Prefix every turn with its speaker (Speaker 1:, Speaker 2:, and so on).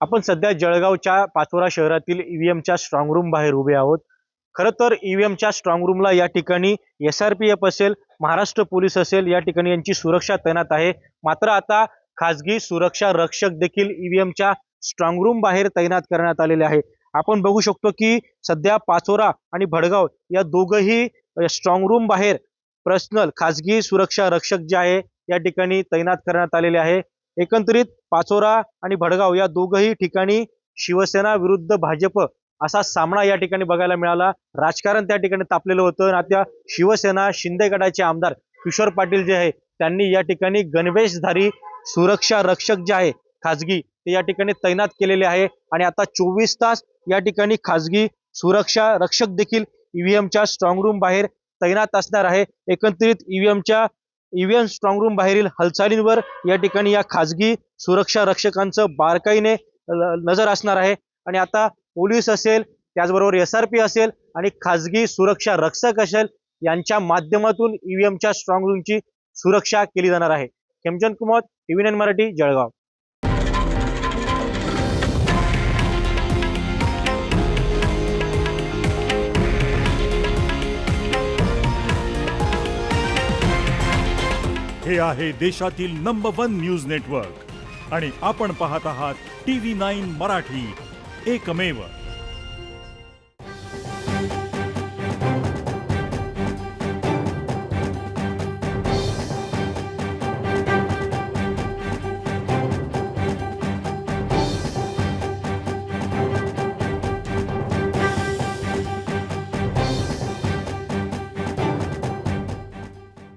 Speaker 1: आपण सध्या जळगावच्या पाचोरा शहरातील ईव्हीएमच्या स्ट्रॉंग रूम बाहेर उभे आहोत. खरं तर ईव्हीएमच्या स्ट्रॉंग रूमला या ठिकाणी SRPF असेल, महाराष्ट्र पोलीस असेल, या ठिकाणी यांची सुरक्षा तैनात आहे. मात्र आता खासगी सुरक्षा रक्षक देखील ईव्हीएमच्या स्ट्रॉंग रूम बाहेर तैनात करण्यात आलेले आहे. आपण बघू शकतो की सध्या पाचोरा आणि भडगाव या दोघंही स्ट्रॉंग रूम बाहेर पर्सनल खासगी सुरक्षा रक्षक जे आहे या ठिकाणी तैनात करण्यात आलेले आहे. एकंदरीत पाचोरा आणि भडगाव या दोघंही ठिकाणी शिवसेना विरुद्ध भाजप असा सामना या ठिकाणी बघायला मिळाला. राजकारण त्या ठिकाणी तापलेलं होतं. आता शिवसेना शिंदे गटाचे आमदार किशोर पाटील जे आहे त्यांनी या ठिकाणी गणवेशधारी सुरक्षा रक्षक जे आहे खासगी ते या ठिकाणी तैनात केलेले आहे आणि आता 24 तास या ठिकाणी खासगी सुरक्षा रक्षक देखील ईव्हीएमच्या स्ट्रॉंग रूम बाहेर तैनात असणार आहे. एकंदरीत ईव्हीएम स्ट्रॉंग रूम बाहेरील हालचालींवर या ठिकाणी या खासगी सुरक्षा रक्षकांचं बारकाईने नजर असणार आहे आणि आता पोलीस असेल, त्याचबरोबर SRP असेल आणि खासगी सुरक्षा रक्षक असेल यांच्या माध्यमातून ईव्हीएमच्या स्ट्रॉंग रूमची सुरक्षा केली जाणार आहे. खेमचंद कुमार, TV9 मराठी, जळगाव.
Speaker 2: हे आहे देशातील नंबर 1 न्यूज नेटवर्क आणि आपण पाहत आहात TV9 मराठी, एकमेव.